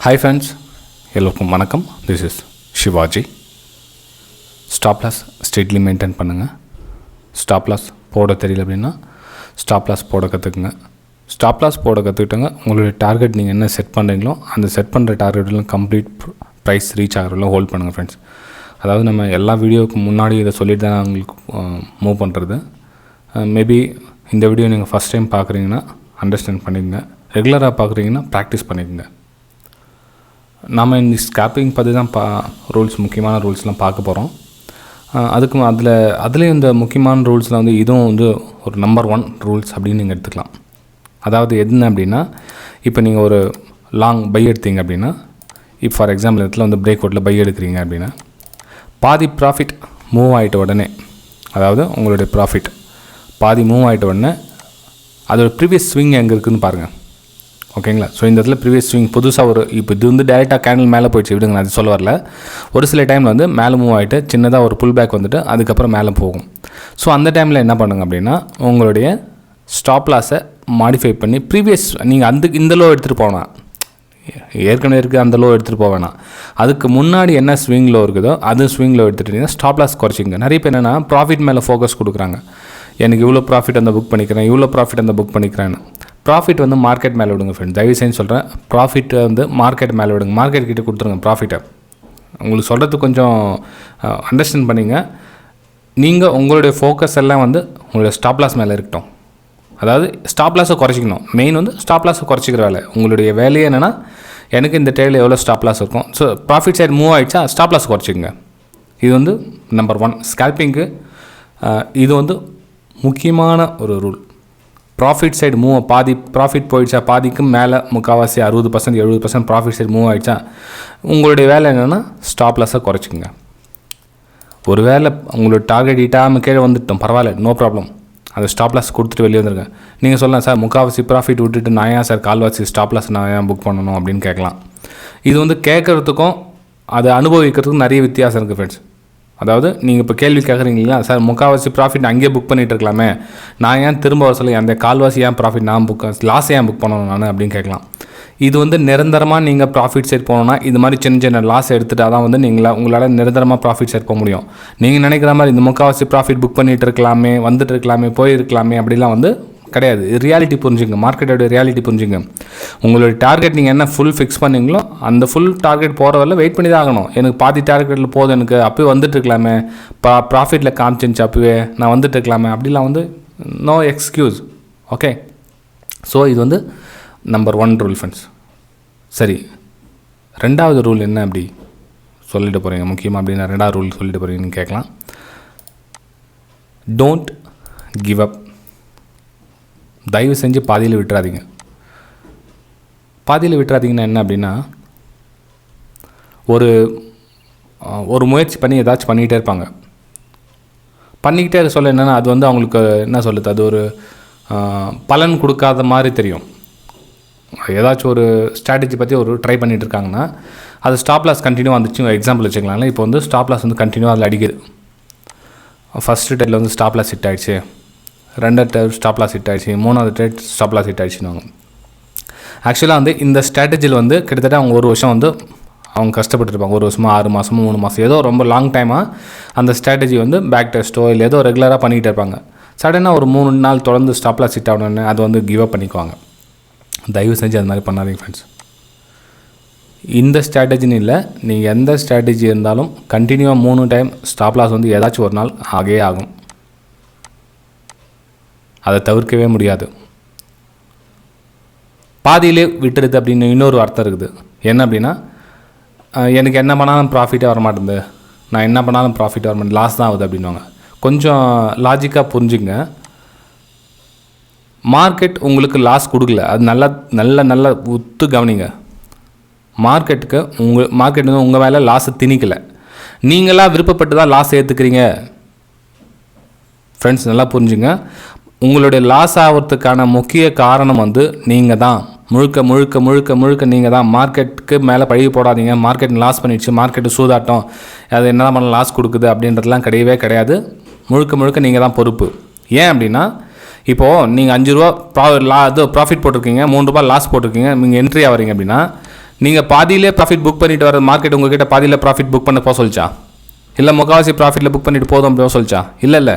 Hi friends, எல்லாருக்கும் வணக்கம். This is Shivaji. Stop loss steadily maintain பண்ணுங்க. Stop loss போட தெரியல அப்படின்னா stop loss போட கற்றுக்குங்க. Stop loss போட கற்றுக்கிட்டங்க உங்களுடைய டார்கெட் நீங்கள் என்ன செட் பண்ணுறீங்களோ அந்த செட் பண்ணுற டார்கெட்லாம் கம்ப்ளீட் ப்ரைஸ் ரீச் ஆகிறவங்களும் ஹோல்ட் பண்ணுங்கள் ஃப்ரெண்ட்ஸ். அதாவது நம்ம எல்லா வீடியோவுக்கு முன்னாடி இதை சொல்லிட்டு தான் உங்களுக்கு மூவ் பண்ணுறது. மேபி இந்த வீடியோ நீங்கள் ஃபஸ்ட் டைம் பார்க்குறீங்கன்னா அண்டர்ஸ்டாண்ட் பண்ணிக்கங்க. ரெகுலராக பார்க்குறீங்கன்னா ப்ராக்டிஸ் பண்ணிக்கங்க. நாம் இந்த ஸ்கேல்பிங் பற்றி தான் ரூல்ஸ் முக்கியமான ரூல்ஸ்லாம் பார்க்க போகிறோம். அதுக்கு அதுலேயும் இந்த முக்கியமான ரூல்ஸில் வந்து இதுவும் வந்து ஒரு நம்பர் 1 ரூல்ஸ் அப்படின்னு நீங்கள் எடுத்துக்கலாம். அதாவது என்ன அப்படின்னா, இப்போ நீங்கள் ஒரு லாங் பை எடுத்தீங்க அப்படின்னா, இப்போ ஃபார் எக்ஸாம்பிள் இடத்துல வந்து பிரேக் அவுட்டில் பை எடுக்கிறீங்க அப்படின்னா பாதி ப்ராஃபிட் மூவ் ஆகிட்ட உடனே, அதாவது உங்களுடைய ப்ராஃபிட் பாதி மூவ் ஆகிட்ட உடனே அதோட ப்ரீவியஸ் ஸ்விங் எங்கே இருக்குதுன்னு பாருங்கள். ஓகேங்களா? ஸோ இந்த இடத்துல ப்ரீவியஸ் ஸ்விங் புதுசாக இப்போ இது வந்து டேரெக்டாக கேண்டில் மேலே போயிடுச்சு விடுங்க, நான் அது சொல்ல வரல. ஒரு சில டைமில் வந்து மேலே மூவ் ஆகிட்டு சின்னதாக ஒரு புல் பேக் வந்துட்டு அதுக்கப்புறம் மேலே போகும். ஸோ அந்த டைமில் என்ன பண்ணுங்க அப்படின்னா, உங்களுடைய ஸ்டாப் லாஸை மாடிஃபை பண்ணி ப்ரீவியஸ் நீங்கள் இந்த லோ எடுத்துகிட்டு போவேன், ஏற்கனவே இருக்குது அந்த லோ எடுத்துகிட்டு போவேணா, அதுக்கு முன்னாடி என்ன ஸ்விங் லோ இருக்குதோ அது ஸ்விங் லோ எடுத்துகிட்டு ஸ்டாப் லாஸ் குறைச்சிங்க. நிறைய பேர் என்னென்னா ப்ராஃபிட் மேலே ஃபோக்கஸ் கொடுக்குறாங்க. எனக்கு இவ்வளோ ப்ராஃபிட் அந்த புக் பண்ணிக்கிறேன், இவ்வளோ ப்ராஃபிட் அந்த புக் பண்ணிக்கிறேன்னு. ப்ராஃபிட் வந்து மார்க்கெட் மேலே விடுங்க ஃப்ரெண்ட், தயவு செஞ்சு சொல்கிறேன். ப்ராஃபிட் வந்து மார்க்கெட் மேலே விடுங்க, மார்க்கெட் கிட்டே கொடுத்துருங்க ப்ராஃபிட்டை. உங்களுக்கு சொல்கிறது கொஞ்சம் அண்டர்ஸ்டாண்ட் பண்ணிங்க. நீங்கள் உங்களுடைய ஃபோக்கஸ் எல்லாம் வந்து உங்களுடைய ஸ்டாப் லாஸ் மேலே இருக்கட்டும். அதாவது ஸ்டாப் லாஸை குறைச்சிக்கணும். மெயின் வந்து ஸ்டாப் லாஸை குறைச்சிக்கிற வேலை. உங்களுடைய வேலையே என்னென்னா, எனக்கு இந்த டேயில் எவ்வளோ ஸ்டாப் லாஸ் இருக்கும், ஸோ ப்ராஃபிட் சைடு மூவ் ஆகிடுச்சா ஸ்டாப் லாஸ் குறைச்சிக்கங்க. இது வந்து நம்பர் 1 ஸ்கேல்பிங்க்கு. இது வந்து முக்கியமான ஒரு ரூல். ப்ராஃபிட் சைடு மூவ் பாதி ப்ராஃபிட் போயிடுச்சா, பாதிக்கும் மேலே முக்கால்வாசி 60% 70% ப்ராஃபிட் சைடு மூவ் ஆகிடுச்சா உங்களுடைய வேலை என்னென்னா ஸ்டாப் லாஸை குறைச்சிக்கங்க. ஒரு வேளை உங்களோட டார்கெட் ஈட்டாமல் கீழே வந்துட்டோம், பரவாயில்ல, நோ ப்ராப்ளம், அதை ஸ்டாப் லாஸ் கொடுத்துட்டு வெளியே வந்துருங்க. நீங்கள் சொல்லலாம், சார் முக்கால்வாசி ப்ராஃபிட் விட்டுட்டு நான் ஏன் சார் கால்வாசி ஸ்டாப் லாஸ் நான் ஏன் புக் பண்ணணும் அப்படின்னு கேட்கலாம். இது வந்து கேட்குறதுக்கும் அதை அனுபவிக்கிறதுக்கும் நிறைய வித்தியாசம் இருக்குது ஃப்ரெண்ட்ஸ். அதாவது நீங்கள் இப்போ கேள்வி கேட்குறீங்களா, சார் முக்கால்வாசி ப்ராஃபிட் அங்கேயே புக் பண்ணிகிட்டு இருக்கலாமே, நான் ஏன் திரும்ப வர சொல்ல அந்த கால்வாசி ஏன் ப்ராஃபிட் நான் லாஸ் ஏன் புக் பண்ணணும் நான் அப்படின்னு கேட்கலாம். இது வந்து நிரந்தரமாக நீங்கள் ப்ராஃபிட் சைட் போனோன்னா இது மாதிரி சின்ன சின்ன லாஸ் எடுத்துகிட்டா தான் வந்து உங்களால் நிரந்தரமாக ப்ராஃபிட் சைட் போக முடியும். நீங்கள் நினைக்கிற மாதிரி இந்த முக்கால்வாசி ப்ராஃபிட் புக் பண்ணிகிட்டு இருக்கலாமே, வந்துட்டு இருக்கலாமே, போயிருக்கலாமே அப்படிலாம் வந்து கிடையாது. ரியாலிட்டி புரிஞ்சுங்க, மார்க்கெட்டோட ரியாலிட்டி புரிஞ்சுங்க. உங்களுடைய டார்கெட் நீங்கள் என்ன ஃபுல் ஃபிக்ஸ் பண்ணிங்களோ அந்த ஃபுல் டார்கெட் போகிற வரல வெயிட் பண்ணி தான் ஆகணும். எனக்கு பாதி டார்கெட்டில் போதும், எனக்கு அப்போயே வந்துட்டு இருக்கலாமே, ப்ராஃபிட்டில் காமிச்சிருந்துச்சு அப்போவே நான் வந்துட்டு இருக்கலாமே அப்படிலாம் வந்து நோ எக்ஸ்கியூஸ். ஓகே, ஸோ இது வந்து நம்பர் 1 ரூல் ஃப்ரெண்ட்ஸ். சரி, 2வது ரூல் என்ன அப்படி சொல்லிட்டு போகிறீங்க முக்கியமாக அப்படின்னா, 2வது ரூல் சொல்லிட்டு போகிறீங்கன்னு கேட்கலாம். Don't give up. தயவு செஞ்சு பாதியில் விட்டுறாதீங்க. பாதியில் விட்டுறாதீங்கன்னா என்ன அப்படின்னா, ஒரு முயற்சி பண்ணி ஏதாச்சும் பண்ணிக்கிட்டே இருப்பாங்க. பண்ணிக்கிட்டே சொல்ல என்னென்னா, அது வந்து அவங்களுக்கு என்ன சொல்லுது, அது ஒரு பலன் கொடுக்காத மாதிரி தெரியும். ஏதாச்சும் ஒரு ஸ்ட்ராட்டஜி பற்றி ஒரு ட்ரை பண்ணிகிட்டு இருக்காங்கன்னா அது ஸ்டாப் லாஸ் கண்டினியூ வந்துச்சு. எக்ஸாம்பிள் வச்சுக்கலாம்ல, இப்போ வந்து ஸ்டாப் லாஸ் வந்து கண்டினியூ அதில் அடிக்குது. ஃபஸ்ட்டு டைட்டில் வந்து ஸ்டாப் லாஸ் ஹிட் ஆகிடுச்சு, 2வது டைட் ஸ்டாப் லாஸ் ஹிட் ஆகிடுச்சு, 3வது டைட் ஸ்டாப் லாஸ் ஹிட் ஆகிடுச்சுன்னு. ஆக்சுவலாக வந்து இந்த ஸ்ட்ராட்டஜியில் வந்து கிட்டத்தட்ட அவங்க ஒரு வருஷம் வந்து அவங்க கஷ்டப்பட்டுருப்பாங்க. 1 வருஷமோ 6 மாதமோ 3 மாதம் ஏதோ ரொம்ப லாங் டைமாக அந்த ஸ்ட்ராட்டஜி வந்து பேக் டெஸ்ட்டோ இல்லை ஏதோ ரெகுலராக பண்ணிகிட்டே இருப்பாங்க. சடனாக ஒரு 3 நாள் தொடர்ந்து ஸ்டாப் லாஸ் ஹிட் ஆகணுன்னு அது வந்து கிவ் அப் பண்ணிக்குவாங்க. தயவு செஞ்சு அது மாதிரி பண்ணாதீங்க ஃப்ரெண்ட்ஸ். இந்த ஸ்ட்ராட்டஜின்னு இல்லை, நீங்கள் எந்த ஸ்ட்ராட்டஜி இருந்தாலும் கண்டினியூவாக 3 டைம் ஸ்டாப் லாஸ் வந்து ஏதாச்சும் ஒரு நாள் ஆகவே ஆகும். அதை தவிர்க்கவே முடியாது. பாதியிலே விட்டுருது அப்படின்னு இன்னொரு அர்த்தம் இருக்குது. என்ன அப்படின்னா, எனக்கு என்ன பண்ணாலும் ப்ராஃபிட்டே வரமாட்டேங்குது, நான் என்ன பண்ணாலும் ப்ராஃபிட் வரமாட்டேன், லாஸ் தான் ஆகுது அப்படின்வாங்க. கொஞ்சம் லாஜிக்காக புரிஞ்சுங்க. மார்க்கெட் உங்களுக்கு லாஸ் கொடுக்கல, அது நல்ல உத்து கவனிங்க. மார்க்கெட் வந்து உங்கள் மேலே லாஸை திணிக்கலை, நீங்களாக விருப்பப்பட்டு தான் லாஸ் ஏற்றுக்கிறீங்க. ஃப்ரெண்ட்ஸ் நல்லா புரிஞ்சுங்க. உங்களுடைய லாஸ் ஆகிறதுக்கான முக்கிய காரணம் வந்து நீங்கள் தான். முழுக்க நீங்கள் தான். மார்க்கெட்டுக்கு மேலே பழி போடாதீங்க. மார்க்கெட் லாஸ் பண்ணிடுச்சு, மார்க்கெட்டு சூதாட்டம், அது என்ன தான் பண்ண லாஸ் கொடுக்குது அப்படின்றதுலாம் கிடையவே கிடையாது. முழுக்க நீங்கள் தான் பொறுப்பு. ஏன் அப்படின்னா, இப்போது நீங்கள் 5 ரூபா ப்ராஃபிட் போட்டிருக்கீங்க, 3 ரூபா லாஸ் போட்டிருக்கீங்க, நீங்கள் என்ட்ரி ஆகிறீங்க அப்படின்னா நீங்கள் பாதியிலே ப்ராஃபிட் புக் பண்ணிட்டு வர மார்க்கெட் உங்ககிட்ட பாதியில் ப்ராஃபிட் புக் பண்ண போக சொல்லிச்சா? இல்லை முக்கால்வாசி ப்ராஃபிட்டில் புக் பண்ணிட்டு போதும் அப்படி சொல்லிச்சா? இல்லை.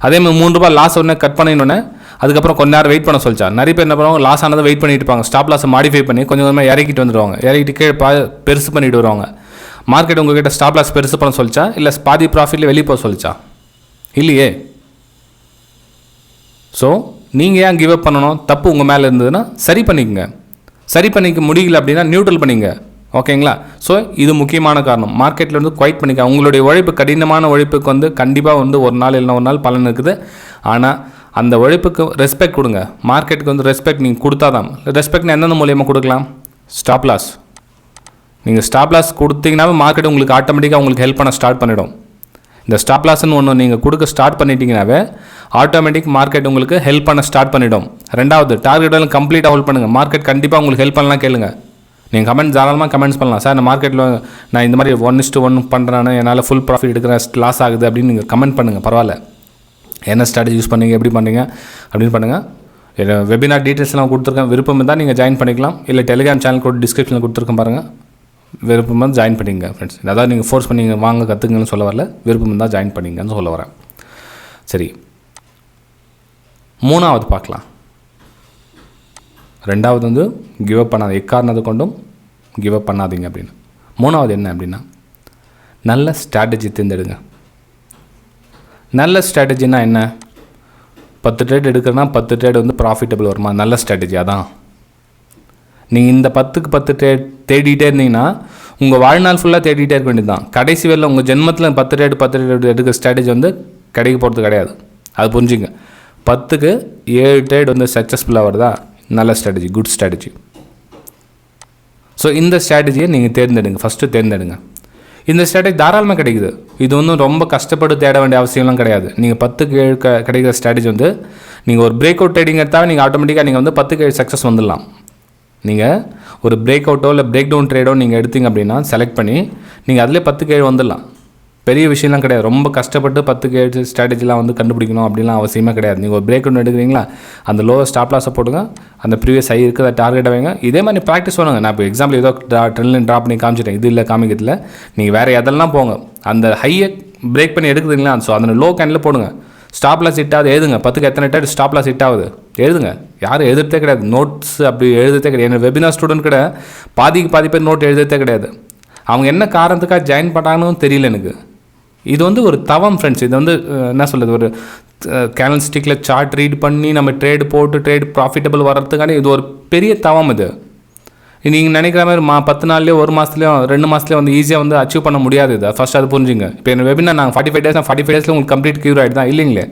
அதே மாதிரி ₹3 லாஸ் உடனே கட் பண்ணினோடனே அதுக்கப்புறம் கொஞ்ச நேரம் வெயிட் பண்ண சொல்லிச்சா? நிறைய பேர் என்ன பண்ணுவாங்க, லாஸ் ஆனதை வெயிட் பண்ணிட்டு இருப்பாங்க. ஸ்டாப் லாஸை மாடிஃபை பண்ணி கொஞ்சம் கொஞ்சமாக இறக்கிட்டு வந்துடுவாங்க. இறக்கிட்டு கீழே பெருசு பண்ணிட்டு வருவாங்க. மார்க்கெட் உங்ககிட்ட ஸ்டாப் லாஸ் பெருசு பண்ண சொல்லிச்சா? இல்லை பாதி ப்ராஃபிட்டில் வெளியே போக சொல்லிச்சா? இல்லையே. ஸோ நீங்கள் ஏன் கிவ் அப் பண்ணணும்? தப்பு உங்கள் மேலே இருந்ததுன்னா சரி பண்ணிக்கங்க. சரி பண்ணிக்க முடியல அப்படின்னா நியூட்ரல் பண்ணிங்க. ஓகேங்களா? ஸோ இது முக்கியமான காரணம். மார்க்கெட்டில் வந்து குவைட் பண்ணிக்க. உங்களுடைய உழைப்பு, கடினமான உழைப்புக்கு வந்து கண்டிப்பாக வந்து ஒரு நாள் இல்லைனா ஒரு நாள் பலன் இருக்குது. ஆனால் அந்த உழைப்புக்கு ரெஸ்பெக்ட் கொடுங்க. மார்க்கெட்டுக்கு வந்து ரெஸ்பெக்ட் நீங்கள் கொடுத்தா தான். ரெஸ்பெக்ட்னா எந்தெந்த மூலியமாக கொடுக்கலாம்? Stop loss. நீங்கள் ஸ்டாப் லாஸ் கொடுத்தீங்கன்னாவே மார்க்கெட் உங்களுக்கு ஆட்டோமேட்டிக்காக உங்களுக்கு ஹெல்ப் பண்ண ஸ்டார்ட் பண்ணிவிடும். இந்த ஸ்டாப் லாஸ்ன்னு ஒன்று நீங்கள் கொடுக்க ஸ்டார்ட் பண்ணிட்டீங்கன்னாவே ஆட்டோமேட்டிக் மார்க்கெட் உங்களுக்கு ஹெல்ப் பண்ண ஸ்டார்ட் பண்ணிவிடும். ரெண்டாவது, டார்கெட்டெல்லாம் கம்ப்ளீட்டாக ஹோல்ட் பண்ணுங்கள். மார்க்கெட் கண்டிப்பாக உங்களுக்கு ஹெல்ப் பண்ணலாம். கேளுங்க. நீங்கள் கமெண்ட் தாராளமாக கமெண்ட்ஸ் பண்ணலாம். சார், நான் மார்க்கெட்டில் நான் இந்த மாதிரி 1:1 பண்ணுறேன்னு, என்னால் ஃபுல் ப்ராஃபிட் எடுக்கிறேன், லாஸ் ஆகுது அப்படின்னு நீங்கள் கமெண்ட் பண்ணுங்கள். பரவாயில்ல. என்ன ஸ்ட்ராட்டஜி யூஸ் பண்ணீங்க, எப்படி பண்ணீங்க அப்படின்னு பண்ணுங்கள். வெபினார் டீட்டெயில்ஸ்லாம் கொடுத்துருக்கேன். விருப்பம் இருந்தால் நீங்கள் ஜாயின் பண்ணிக்கலாம். இல்லை டெலிகிராம் சேனல் கூட டிஸ்கிரிப்ஷனில் கொடுத்துருக்கேன் பாருங்கள். விருப்பம் இருந்தால் ஜாயின் பண்ணிங்க ஃப்ரெண்ட்ஸ். அதாவது நீங்கள் ஃபோர்ஸ் பண்ணிங்க வாங்க கற்றுங்கன்னு சொல்ல வரல. விருப்பம் இருந்தால் ஜாயின் பண்ணிங்கன்னு சொல்ல வரேன். சரி, மூணாவது பார்க்கலாம். ரெண்டாவது வந்து கிவ் அப் பண்ணாத, எக்காரணத்தை கொண்டும் கிவ் அப் பண்ணாதீங்க அப்படின்னு. மூணாவது என்ன அப்படின்னா, நல்ல ஸ்ட்ராட்டஜி தேர்ந்தெடுங்க. நல்ல ஸ்ட்ராட்டஜின்னா என்ன? 10 ட்ரேட் எடுக்கிறனா 10 ட்ரேட் வந்து ப்ராஃபிட்டபிள் வருமா? நல்ல ஸ்ட்ராட்டஜி அதான். நீங்கள் இந்த 10க்கு 10 தேடிகிட்டே இருந்தீங்கன்னா உங்கள் வாழ்நாள் ஃபுல்லாக தேடிகிட்டே இருக்க வேண்டியது தான். கடைசி வேலை உங்கள் ஜென்மத்தில் 10 ட்ரேட் எடுக்கிற ஸ்ட்ராட்டஜி வந்து கிடைக்க போகிறது கிடையாது. அது புரிஞ்சுங்க. 10க்கு 7 ட்ரேட் வந்து சக்ஸஸ்ஃபுல்லாக வருதா? நல்ல ஸ்ட்ராட்டஜி, குட் ஸ்ட்ராட்டஜி. ஸோ இந்த ஸ்ட்ராட்டஜியை நீங்கள் தேர்ந்தெடுங்க. ஃபஸ்ட்டு தேர்ந்தெடுங்க. இந்த ஸ்ட்ராட்டஜி தாராளமாக கிடைக்குது. இது ஒன்றும் ரொம்ப கஷ்டப்பட்டு தேட வேண்டிய அவசியம்லாம் கிடையாது. நீங்கள் 10க்கு 7 கிடைக்கிற ஸ்ட்ராட்டஜி வந்து நீங்கள் ஒரு பிரேக் அவுட் ட்ரேடிங் எடுத்தால் நீங்கள் ஆட்டோமேட்டிக்காக நீங்கள் வந்து 10க்கு 7 சக்ஸஸ் வந்துடலாம். நீங்கள் ஒரு பிரேக் அவுட்டோ இல்லை பிரேக் டவுன் ட்ரேடோ நீங்கள் எடுத்தீங்க அப்படின்னா செலக்ட் பண்ணி நீங்கள் அதிலே 10க்கு 7 வந்துடலாம். பெரிய விஷயம்லாம் கிடையாது. ரொம்ப கஷ்டப்பட்டு 10க்கு 7 ஸ்ட்ராட்டஜிலாம் வந்து கண்டுபிடிக்கணும் அப்படிலாம் அவசியமே கிடையாது. நீங்கள் ஒரு பிரேக் டவுன் எடுக்கிறீங்களா, அந்த லோவர் ஸ்டாப் லாஸை போட்டுங்க, அந்த ப்ரீவியஸ் ஹை இருக்கிற டார்கெட்டை வைங்க. இதே மாதிரி ப்ராக்டிஸ் பண்ணுங்கள். நான் இப்போ எக்ஸாம்பிள் ஏதோ ட்ரெண்ட்லைன் ட்ராப் பண்ணி காமிச்சிட்டேன், இது இல்லை காமிக்கிறதுல. நீங்கள் வேறு எதெல்லாம் போங்க, அந்த ஹையை பிரேக் பண்ணி எடுக்குதுங்களா, ஸோ அந்த லோ கேண்டில் போடுங்க. ஸ்டாப் லாஸ் ஹிட் ஆகுது எழுதுங்க. 10க்கு எத்தனை டைம் ஸ்டாப் லாஸ் ஹிட் ஆகுது எழுதுங்க. யாரும் எழுதுறதே கிடையாது. நோட்ஸ் அப்படி எழுதுறதே கிடையாது. என்னோட வெபினார் ஸ்டூடெண்ட் கூட பாதி பேர் நோட் எழுதுறதே கிடையாது. அவங்க என்ன காரணத்துக்காக ஜாயின் பண்ணாங்கன்னு தெரியல எனக்கு. இது வந்து ஒரு தவம் ஃப்ரெண்ட்ஸ். இது வந்து என்ன சொல்கிறது, ஒரு கேனல் ஸ்டிக்கில் சார்ட் ரீட் பண்ணி நம்ம ட்ரேடு போட்டு ட்ரேட் ப்ராஃபிட்டபிள் வர்றதுக்கான இது ஒரு பெரிய தவம். இது நீங்கள் நினைக்கிற மாதிரி 10 நாள்லேயோ 1 மாதத்துலையோ 2 மாதத்துலேயோ வந்து ஈஸியாக வந்து அச்சீவ் பண்ண முடியாது. இதை ஃபஸ்ட் அது புரிஞ்சுங்க. இப்போ என்ன வெபினார் நாங்கள் 45 டேஸில் உங்களுக்கு கம்ப்ளீட் க்யூர் ஆகிட்டு தான் இல்லைங்களே.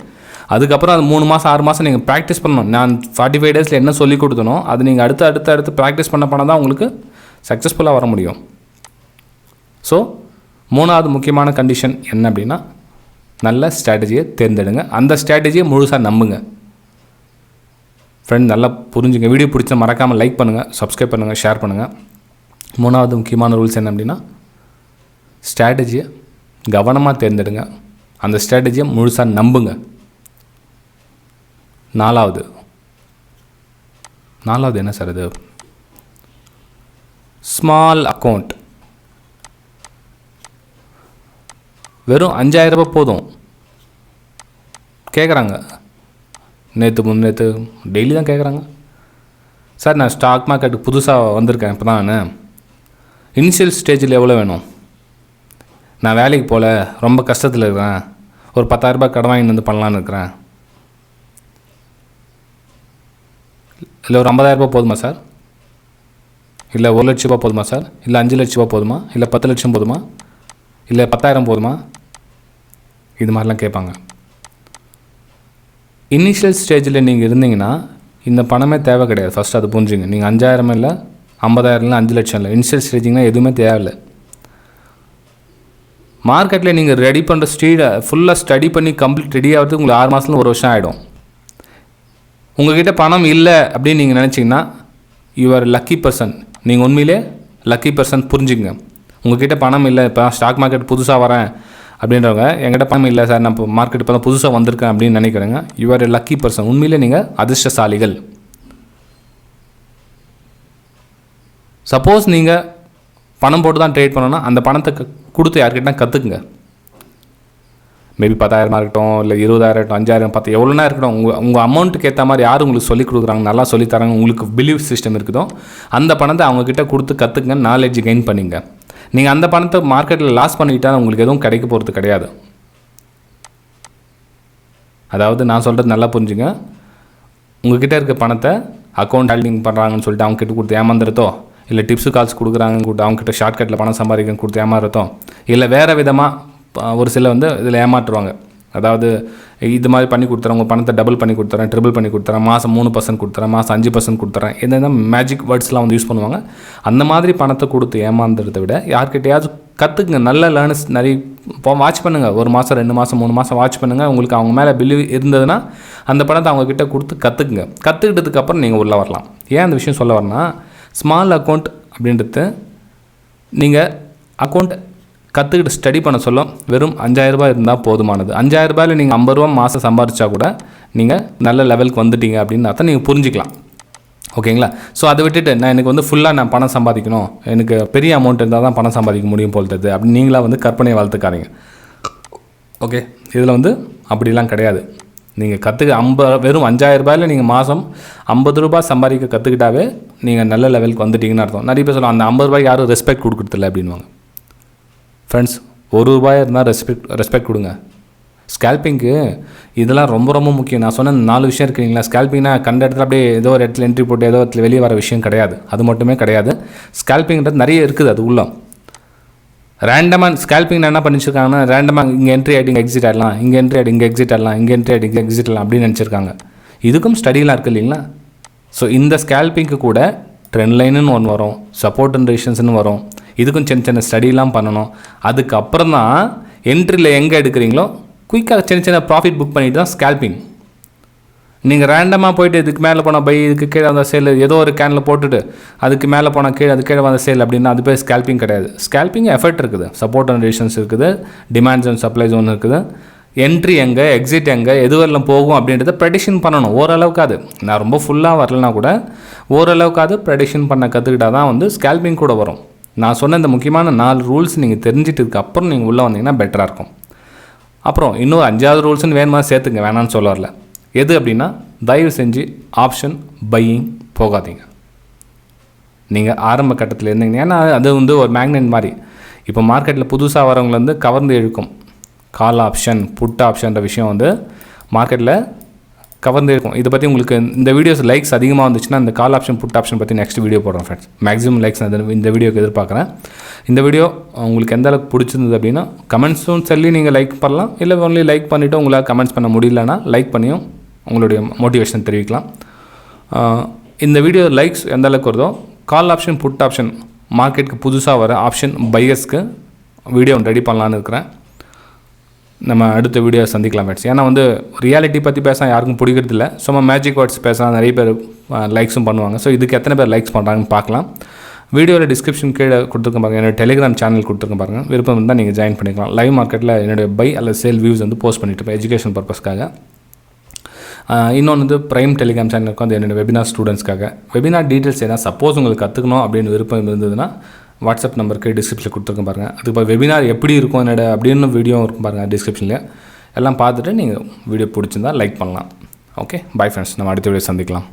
அதுக்கப்புறம் அது 3 மாதம் 6 மாதம் நீங்கள் ப்ராக்டிஸ் பண்ணணும். நான் 45 டேஸில் என்ன சொல்லி கொடுத்தனோ அது நீங்கள் அடுத்து ப்ராக்டிஸ் பண்ண தான் உங்களுக்கு சக்ஸஸ்ஃபுல்லாக வர முடியும். ஸோ மூணாவது முக்கியமான கண்டிஷன் என்ன அப்படின்னா, நல்ல ஸ்ட்ராட்டஜியை தேர்ந்தெடுங்க. அந்த ஸ்ட்ராட்டஜியை முழுசாக நம்புங்க. ஃப்ரெண்ட் நல்லா புரிஞ்சுங்க. வீடியோ பிடிச்சா மறக்காமல் லைக் பண்ணுங்கள், சப்ஸ்கிரைப் பண்ணுங்கள், ஷேர் பண்ணுங்கள். மூணாவது முக்கியமான ரூல்ஸ் என்ன அப்படின்னா, ஸ்ட்ராட்டஜியை கவனமாக தேர்ந்தெடுங்க. அந்த ஸ்ட்ராட்டஜியை முழுசாக நம்புங்க. நாலாவது என்ன சார் அது? Small account. வெறும் 5000 ரூபாய் போதும் கேட்குறாங்க. முன்னேற்று டெய்லி தான் கேட்குறாங்க. சார், நான் ஸ்டாக் மார்க்கெட்டுக்கு புதுசாக வந்திருக்கேன், இப்போ தான் நான் இனிஷியல் ஸ்டேஜில் எவ்வளோ வேணும், நான் வேலைக்கு போகல, ரொம்ப கஷ்டத்தில் இருக்கிறேன், ஒரு 10,000 ரூபாய் கடன் வாங்கி வந்து பண்ணலான்னு இருக்கிறேன், இல்லை ஒரு 50,000 ரூபாய் போதுமா சார், இல்லை 1 லட்ச ரூபா போதுமா சார், இல்லை 5 லட்ச ரூபா போதுமா, இல்லை 10 லட்சம் போதுமா, இல்லை 10,000 போதுமா, இது மாதிரிலாம் கேட்பாங்க. இனிஷியல் ஸ்டேஜில் நீங்கள் இருந்தீங்கன்னா இந்த பணமே தேவை கிடையாது. ஃபஸ்ட்டு அது புரிஞ்சுங்க. நீங்கள் 5,000 இல்லை, 50,000 இல்லை, 5 லட்சம் இல்லை, இனிஷியல் ஸ்டேஜிங்னா எதுவுமே தேவையில்லை. மார்க்கெட்டில் நீங்கள் ரெடி பண்ணுற ஃபுல்லாக ஸ்டடி பண்ணி கம்ப்ளீட் ரெடி ஆகிறதுக்கு உங்களுக்கு 6 மாதத்துல 1 வருஷம் ஆகிடும். உங்கள்கிட்ட பணம் இல்லை அப்படின்னு நீங்கள் நினச்சிங்கன்னா யூ ஆர் லக்கி பர்சன். நீங்கள் உண்மையிலே லக்கி பர்சன். புரிஞ்சுங்க. உங்கள்கிட்ட பணம் இல்லை, இப்போ ஸ்டாக் மார்க்கெட் புதுசாக வரேன் அப்படின்றவங்க, என்கிட்ட பணம் இல்லை சார், நான் இப்போ மார்க்கெட் இப்போ தான் புதுசாக வந்திருக்கேன் அப்படின்னு நினைக்கிறேங்க, you are a lucky person. உண்மையிலே நீங்கள் அதிர்ஷ்டசாலிகள். சப்போஸ் நீங்கள் பணம் போட்டு தான் ட்ரேட் பண்ணணும்னா அந்த பணத்தை கொடுத்து யார்கிட்ட கற்றுக்குங்க. மேபி 10,000 இருக்கட்டும், இல்லை 20,000 இருக்கட்டும், 5,000, 10 எவ்வளோனா இருக்கட்டும். உங்கள் அமௌண்ட்டுக்கு ஏற்ற மாதிரி யார் உங்களுக்கு சொல்லிக் கொடுக்குறாங்க, நல்லா சொல்லித்தராங்க, உங்களுக்கு பிலீவ் சிஸ்டம் இருக்குதோ அந்த பணத்தை அவங்கக்கிட்ட கொடுத்து கற்றுக்குங்க, நாலேஜ் கெயின் பண்ணிங்க. நீங்கள் அந்த பணத்தை மார்க்கெட்டில் லாஸ் பண்ணிக்கிட்டால் உங்களுக்கு எதுவும் கிடைக்க போகிறது கிடையாது. அதாவது நான் சொல்கிறது நல்லா புரிஞ்சுங்க. உங்கள்கிட்ட இருக்க பணத்தை அக்கௌண்ட் ஹேண்டிங் பண்ணுறாங்கன்னு சொல்லிட்டு அவங்ககிட்ட கொடுத்து ஏமாந்துறதோ, இல்லை டிப்ஸு கால்ஸ் கொடுக்குறாங்கன்னு கொடுத்து அவங்ககிட்ட ஷார்ட்கட்டில் பணம் சம்பாதிக்கன்னு கொடுத்து ஏமாறுறதோ, இல்லை வேறு விதமாக ஒரு சில இதில் ஏமாற்றுவாங்க. அதாவது இது மாதிரி பண்ணி கொடுத்துறேன், உங்கள் பணத்தை டபுள் பண்ணி கொடுத்துறேன், ட்ரிபிள் பண்ணி கொடுத்துறேன், மாதம் 3% கொடுத்துறேன், மாதம் 5% கொடுத்துறேன், இந்த மேஜிக் வேர்ட்ஸ்லாம் யூஸ் பண்ணுவாங்க. அந்த மாதிரி பணத்தை கொடுத்து ஏமாந்துறதை விட யார்கிட்டையாவது கற்றுக்குங்க. நல்ல லேர்னர்ஸ் நிறைய இப்போ வாட்ச் பண்ணுங்கள். 1 மாதம் 2 மாதம் 3 மாதம் வாட்ச் பண்ணுங்கள். உங்களுக்கு அவங்க மேலே பிலீவ் இருந்ததுன்னா அந்த பணத்தை அவங்கக்கிட்ட கொடுத்து கற்றுக்குங்க. கற்றுக்கிட்டதுக்கப்புறம் நீங்கள் உள்ளே வரலாம். ஏன் அந்த விஷயம் சொல்ல வரேன்னா, ஸ்மால் அக்கௌண்ட் அப்படின்றது நீங்கள் அக்கௌண்ட் கற்றுக்கிட்டு ஸ்டடி பண்ண சொல்ல வெறும் 5,000 ரூபாய் இருந்தால் போதுமானது. 5,000 ரூபாயில் நீங்கள் 50 ரூபா மாதம் சம்பாதிச்சா கூட நீங்கள் நல்ல லெவலுக்கு வந்துட்டீங்க அப்படின்னு அர்த்தம். நீங்கள் புரிஞ்சிக்கலாம். ஓகேங்களா? ஸோ அதை விட்டுட்டு நான் எனக்கு ஃபுல்லாக நான் பணம் சம்பாதிக்கணும், எனக்கு பெரிய அமௌண்ட் இருந்தால் தான் பணம் சம்பாதிக்க முடியும் போல்றது அப்படின்னு நீங்களாக கற்பனையை வளர்த்துக்காதீங்க. ஓகே, இதில் அப்படிலாம் கிடையாது. நீங்கள் வெறும் 5,000 ரூபாயில் நீங்கள் மாதம் 50 ரூபாய் சம்பாதிக்க கற்றுக்கிட்டாவே நீங்கள் நல்ல லெவலுக்கு வந்துட்டீங்கன்னு அர்த்தம். நிறைய பேர் சொல்லுவாங்க, அந்த 50 ரூபாய் யாரும் ரெஸ்பெக்ட் கொடுக்குறதில்ல அப்படின்வாங்க. ஃப்ரெண்ட்ஸ், 1 ரூபாய் இருந்தால் ரெஸ்பெக்ட் கொடுங்க. ஸ்கேல்பிங்க்கு இதெல்லாம் ரொம்ப ரொம்ப முக்கியம். நான் சொன்ன 4 விஷயம் இருக்குங்களா. ஸ்கேல்பிங்னா கண்ட இடத்துல அப்படியே ஏதோ ஒரு இடத்துல என்ட்ரி போட்டு ஏதோ இடத்துல வெளியே வர விஷயம் கிடையாது. அது மட்டுமே கிடையாது. ஸ்கேல்பிங்கிறது நிறைய இருக்குது. அது உள்ள ரேண்டமாக ஸ்கேல்பிங் என்ன பண்ணிச்சிருக்காங்கன்னா, ரேண்டமாக இங்கே என்ட்ரி ஆகிட்டு இங்கே எக்ஸிட் ஆகிடலாம், இங்கே என்ட்ரி ஆகிட்டு இங்கே எக்ஸிட் ஆகலாம், இங்கே என்ட்ரி ஆகிட்டு இங்கே எக்ஸிட் ஆகலாம் அப்படின்னு நினச்சிருக்காங்க. இதுக்கும் ஸ்டடிலாம் இருக்குது இல்லைங்களா. ஸோ இந்த ஸ்கேல்பிங்க்கு கூட ட்ரெண்ட் லைனுன்னு ஒன்று வரும், சப்போர்ட் அண்ட் ரெசிஸ்டன்ஸ்னு வரும். இதுக்கும் சின்ன சின்ன ஸ்டடிலாம் பண்ணணும். அதுக்கப்புறம் தான் என்ட்ரியில் எங்கே எடுக்கிறீங்களோ குயிக்காக சின்ன ப்ராஃபிட் புக் பண்ணிட்டு தான் ஸ்கேல்பிங். நீங்கள் ரேண்டமாக போய்ட்டு இதுக்கு மேலே போனால் பை, இதுக்கு கீழே வந்த சேல், ஏதோ ஒரு கேனில் போட்டுட்டு அதுக்கு மேலே போனால் கீழே, அது கீழே வந்த சேல் அப்படின்னா அது பேர் ஸ்கேல்பிங் கிடையாது. ஸ்கேல்பிங் எஃபர்ட் இருக்குது, சப்போர்ட் அண்ட் ரெசிஸ்டன்ஸ் இருக்குது, டிமாண்ட்ஸ் அண்ட் சப்ளை ஜோன் இருக்குது, என்ட்ரி எங்கே எக்ஸிட் எங்கே எதுவரெல்லாம் போகும் அப்படின்றத ப்ரெடிக்ஷன் பண்ணணும். ஓரளவுக்கு அது நான் ரொம்ப ஃபுல்லாக வரலனா கூட ஓரளவுக்கு அது ப்ரெடிக்ஷன் பண்ண கற்றுக்கிட்டால் தான் ஸ்கேல்பிங் கூட வரும். நான் சொன்ன இந்த முக்கியமான 4 ரூல்ஸ் நீங்கள் தெரிஞ்சிட்டதுக்கு அப்புறம் நீங்கள் உள்ளே வந்தீங்கன்னா பெட்டராக இருக்கும். அப்புறம் இன்னும் 5வது ரூல்ஸ்னு வேணுமா சேர்த்துங்க, வேணான்னு சொல்ல வரல. எது அப்படின்னா, தயவு செஞ்சு ஆப்ஷன் பையிங் போகாதீங்க. நீங்கள் ஆரம்ப கட்டத்தில் இருந்தீங்க. ஏன்னா அது ஒரு மேக்னெட் மாதிரி. இப்போ மார்க்கெட்டில் புதுசாக வரவங்களை கவர்ந்து இழுக்கும். கால் ஆப்ஷன், புட் ஆப்ஷன்ற விஷயம் மார்க்கெட்டில் கவர்ந்து இருக்கும். இதை பற்றி உங்களுக்கு இந்த வீடியோஸ் லைக்ஸ் அதிகமாக வந்துச்சுன்னா இந்த கால் ஆப்ஷன், புட் ஆப்ஷன் பற்றி நெக்ஸ்ட் வீடியோ போடுறேன் ஃப்ரெண்ட்ஸ். மேக்ஸிமம் லைக்ஸ் இந்த வீடியோக்கு எதிர்பார்க்குறேன். இந்த வீடியோ உங்களுக்கு எந்த அளவுக்கு பிடிச்சிருந்தது அப்படின்னா கமெண்ட்ஸும் சொல்லி நீங்கள் லைக் பண்ணலாம். இல்லை ஒன்லி லைக் பண்ணிவிட்டு உங்களால் கமெண்ட்ஸ் பண்ண முடியலன்னா லைக் பண்ணியும் உங்களுடைய மோட்டிவேஷன் தெரிவிக்கலாம். இந்த வீடியோ லைக்ஸ் எந்த அளவுக்கு வருதோ கால் ஆப்ஷன், புட் ஆப்ஷன் மார்க்கெட்டுக்கு புதுசாக வர ஆப்ஷன் பையர்ஸ்க்கு வீடியோ ரெடி பண்ணலான்னு இருக்கிறேன். நம்ம அடுத்த வீடியோ சந்திக்கலாம் ஃப்ரெண்ட்ஸ். ஏன்னா ரியாலிட்டி பற்றி பேச யாருக்கும் பிடிக்கிறதில்ல. சும்மா மேஜிக் வேர்ட்ஸ் பேசலாம், நிறைய பேர் லைக்ஸும் பண்ணுவாங்க. ஸோ இதுக்கு எத்தனை பேர் லைக்ஸ் பண்ணுறாங்கன்னு பார்க்கலாம். வீடியோவில் டிஸ்கிரிப்ஷன் கீழே கொடுத்துருக்க பாருங்கள், என்னோடய டெலிகிராம் சேனல் கொடுத்துருக்க பாருங்கள். விருப்பம் இருந்தால் நீங்கள் ஜாயின் பண்ணிக்கலாம். லைவ் மார்க்கெட்டில் என்னுடைய பை அல்லது சேல் வியூஸ் போஸ்ட் பண்ணிட்டு எஜுகேஷன் பர்பஸ்க்காக. இன்னொன்று ப்ரைம் டெலிகிராம் சேனல் இருக்கும், அது என்னோடய வெபினார் ஸ்டூடெண்ட்ஸ்க்காக. வெபினார் டீட்டெயில்ஸ் ஏன்னா சப்போஸ் உங்களுக்கு கற்றுக்கணும் அப்படின்னு விருப்பம் இருந்ததுன்னா வாட்ஸ்அப் நம்பருக்கு டிஸ்கிரிப்ஷனில் கொடுத்துருக்கேன் பாருங்கள். அதுக்கு இப்போ வெபினார் எப்படி இருக்கும் என்னோட அப்படின்னு வீடியோ இருக்கும் பாருங்கள் டிஸ்கிரிப்ஷனில். எல்லாம் பார்த்துட்டு நீங்கள் வீடியோ பிடிச்சிருந்தால் லைக் பண்ணலாம். Okay, bye friends. நம்ம அடுத்த வீடியோ சந்திக்கலாம்.